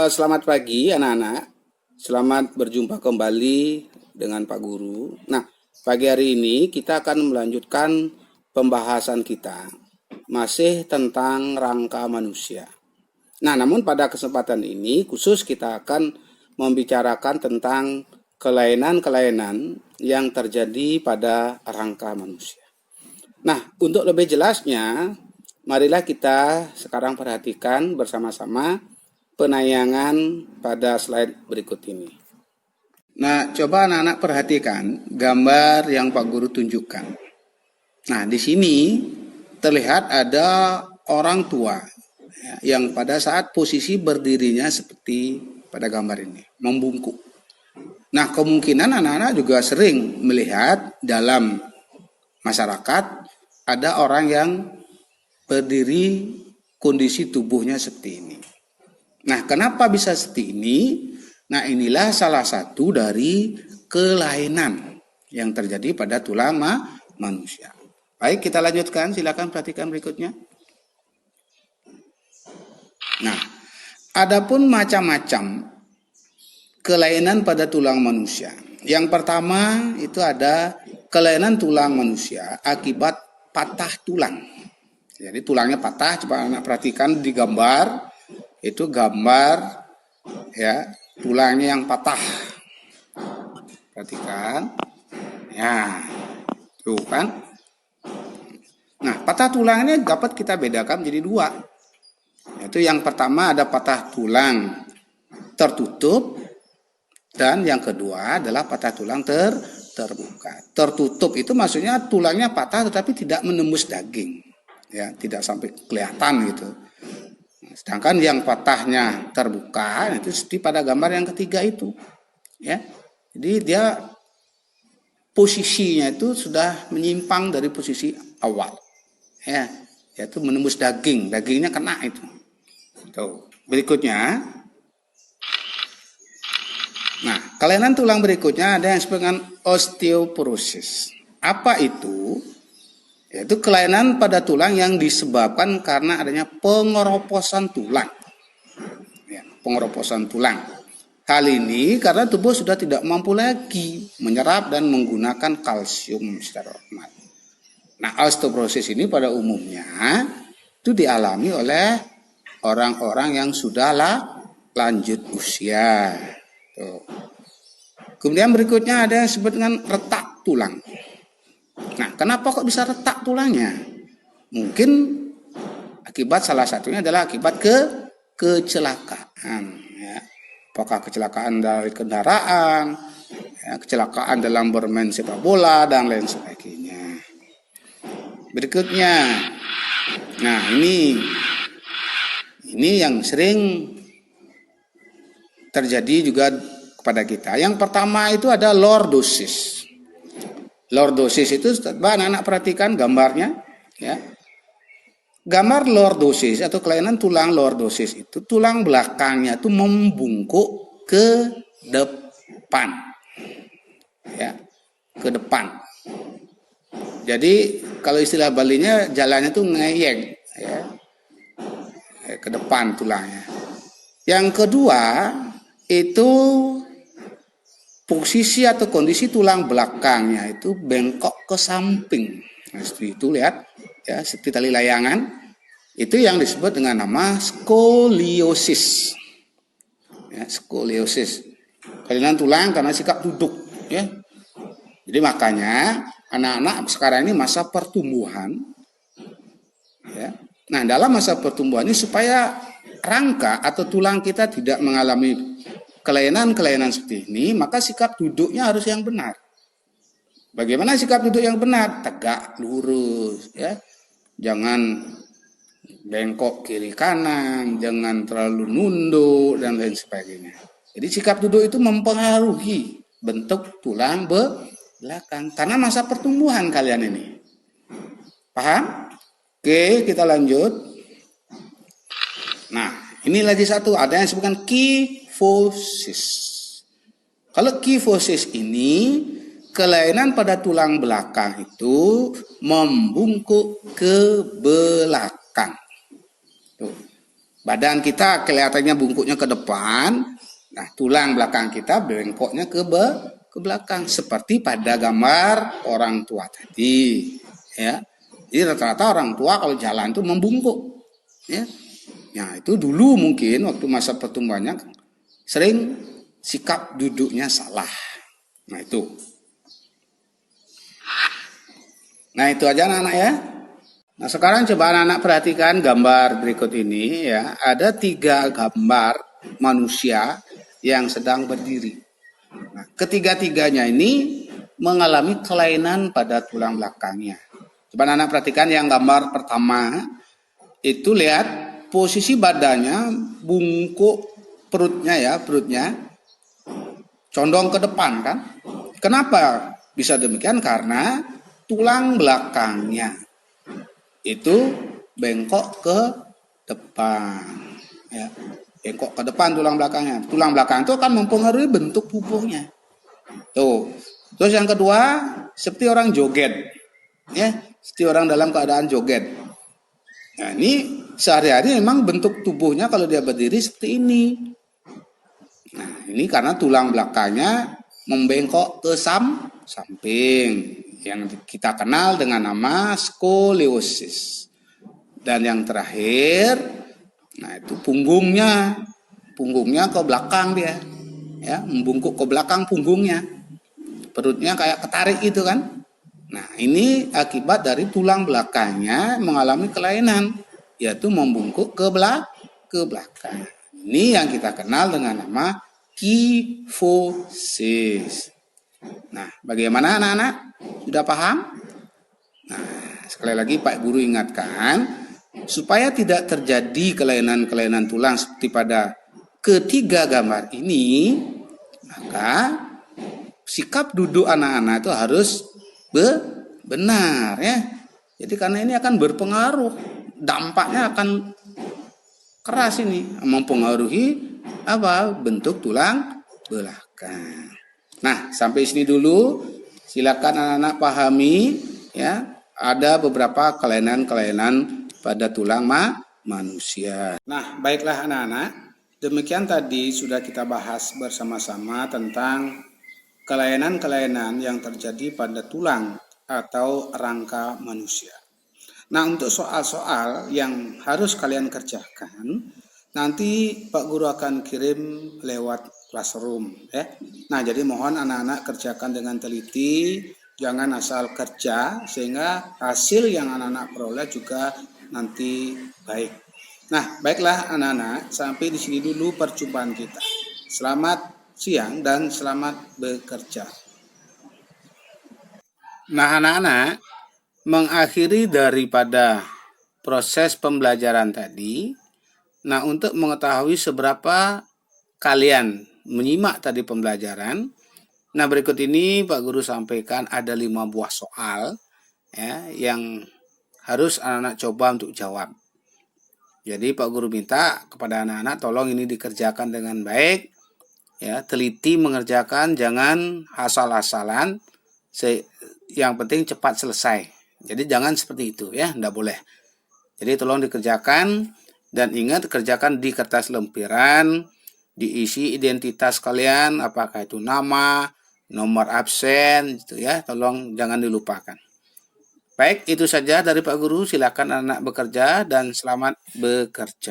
Selamat pagi anak-anak. Selamat berjumpa kembali dengan Pak Guru. Nah, pagi hari ini kita akan melanjutkan pembahasan kita masih tentang rangka manusia. Nah, namun pada kesempatan ini khusus kita akan membicarakan tentang kelainan-kelainan yang terjadi pada rangka manusia. Nah, untuk lebih jelasnya, marilah kita sekarang perhatikan bersama-sama penayangan pada slide berikut ini. Nah, coba anak-anak perhatikan gambar yang Pak Guru tunjukkan. Nah, di sini terlihat ada orang tua yang pada saat posisi berdirinya seperti pada gambar ini, membungkuk. Nah, kemungkinan anak-anak juga sering melihat dalam masyarakat ada orang yang berdiri kondisi tubuhnya seperti ini. Nah, kenapa bisa seperti ini? Nah, inilah salah satu dari kelainan yang terjadi pada tulang manusia. Baik, kita lanjutkan. Silakan perhatikan berikutnya. Nah, adapun macam-macam kelainan pada tulang manusia. Yang pertama itu ada kelainan tulang manusia akibat patah tulang. Jadi tulangnya patah, coba anak perhatikan di gambar. Itu gambar ya tulangnya yang patah. Perhatikan. Ya. Tuh kan. Nah, patah tulangnya dapat kita bedakan menjadi dua. Yaitu yang pertama ada patah tulang tertutup dan yang kedua adalah patah tulang terbuka. Tertutup itu maksudnya tulangnya patah tetapi tidak menembus daging. Ya, tidak sampai kelihatan gitu. Sedangkan yang patahnya terbuka itu seperti pada gambar yang ketiga itu, ya. Jadi dia posisinya itu sudah menyimpang dari posisi awal, ya, yaitu menembus daging, dagingnya kena itu. Tuh. Berikutnya, nah kelainan tulang berikutnya ada yang disebut dengan osteoporosis. Apa itu? Yaitu kelainan pada tulang yang disebabkan karena adanya pengeroposan tulang. Ya, pengeroposan tulang. Hal ini karena tubuh sudah tidak mampu lagi menyerap dan menggunakan kalsium secara optimal. Nah, osteoporosis ini pada umumnya itu dialami oleh orang-orang yang sudah lanjut usia. Tuh. Kemudian berikutnya ada yang disebut dengan retak tulang. Nah, kenapa kok bisa retak tulangnya? Mungkin akibat salah satunya adalah akibat kecelakaan. Ya. Apakah kecelakaan dari kendaraan, ya, kecelakaan dalam bermain sepak bola, dan lain sebagainya. Berikutnya, nah ini yang sering terjadi juga kepada kita. Yang pertama itu ada lordosis. Lordosis itu, anak-anak perhatikan gambarnya, ya. Gambar lordosis atau kelainan tulang lordosis itu tulang belakangnya itu membungkuk ke depan, ya, ke depan. Jadi kalau istilah Balinya jalannya tuh ngeyeng, ya, ke depan tulangnya. Yang kedua itu posisi atau kondisi tulang belakangnya itu bengkok ke samping. Nah, seperti itu lihat ya, seperti tali layangan. Itu yang disebut dengan nama skoliosis. Ya, skoliosis. Kelainan tulang karena sikap duduk, ya. Jadi makanya anak-anak sekarang ini masa pertumbuhan. Ya. Nah, dalam masa pertumbuhan ini supaya rangka atau tulang kita tidak mengalami kelainan-kelainan seperti ini, maka sikap duduknya harus yang benar. Bagaimana sikap duduk yang benar? Tegak, lurus, ya. Jangan bengkok kiri kanan, jangan terlalu nunduk dan lain sebagainya. Jadi sikap duduk itu mempengaruhi bentuk tulang belakang karena masa pertumbuhan kalian ini. Paham? Oke, kita lanjut. Nah, ini lagi satu, ada yang disebutkan kyphosis. Kalau kyphosis ini kelainan pada tulang belakang itu membungkuk ke belakang. Tuh. badan kita kelihatannya bungkuknya ke depan, nah tulang belakang kita bengkoknya ke belakang seperti pada gambar orang tua tadi, ya. Jadi rata-rata orang tua kalau jalan itu membungkuk, ya. Nah itu dulu mungkin waktu masa pertumbuhannya sering sikap duduknya salah. Nah itu. Nah itu aja anak-anak ya. Nah sekarang coba anak-anak perhatikan gambar berikut ini ya. Ada 3 gambar manusia yang sedang berdiri. Nah, ketiga-tiganya ini mengalami kelainan pada tulang belakangnya. Coba anak-anak perhatikan yang gambar pertama itu lihat posisi badannya bungkuk perutnya condong ke depan kan. Kenapa bisa demikian? Karena tulang belakangnya itu bengkok ke depan, ya. Bengkok ke depan tulang belakangnya. Tulang belakang itu akan mempengaruhi bentuk tubuhnya. Tuh. Terus yang kedua, seperti orang joget, ya, seperti orang dalam keadaan joget. Nah, ini sehari-hari memang bentuk tubuhnya kalau dia berdiri seperti ini. Nah, ini karena tulang belakangnya membengkok ke samping yang kita kenal dengan nama skoliosis. Dan yang terakhir, nah itu punggungnya ke belakang dia, ya, membungkuk ke belakang punggungnya, perutnya kayak ketarik gitu kan. Nah ini akibat dari tulang belakangnya mengalami kelainan, yaitu membungkuk ke belakang. Ini yang kita kenal dengan nama kifosis. Nah bagaimana anak-anak? Sudah paham? Nah sekali lagi Pak Guru ingatkan, supaya tidak terjadi kelainan-kelainan tulang seperti pada ketiga gambar ini, maka sikap duduk anak-anak itu harus benar ya. Jadi karena ini akan berpengaruh, dampaknya akan keras ini, mempengaruhi bentuk tulang belakang. Nah, sampai sini dulu. Silakan anak-anak pahami ya. Ada beberapa kelainan-kelainan pada tulang manusia. Nah, baiklah anak-anak. Demikian tadi sudah kita bahas bersama-sama tentang kelainan-kelainan yang terjadi pada tulang atau rangka manusia. Nah, untuk soal-soal yang harus kalian kerjakan, nanti Pak Guru akan kirim lewat classroom ya. Nah, jadi mohon anak-anak kerjakan dengan teliti, jangan asal kerja sehingga hasil yang anak-anak peroleh juga nanti baik. Nah, baiklah anak-anak, sampai di sini dulu perjumpaan kita. Selamat siang dan selamat bekerja. Nah, anak-anak, mengakhiri daripada proses pembelajaran tadi, nah untuk mengetahui seberapa kalian menyimak tadi pembelajaran, nah berikut ini Pak Guru sampaikan ada 5 buah soal ya, yang harus anak-anak coba untuk jawab. Jadi Pak Guru minta kepada anak-anak tolong ini dikerjakan dengan baik, ya, teliti mengerjakan, jangan asal-asalan. Yang penting cepat selesai. Jadi jangan seperti itu ya, enggak boleh. Jadi tolong dikerjakan dan ingat kerjakan di kertas lempiran, diisi identitas kalian, apakah itu nama, nomor absen gitu ya, tolong jangan dilupakan. Baik, itu saja dari Pak Guru. Silakan anak bekerja dan selamat bekerja.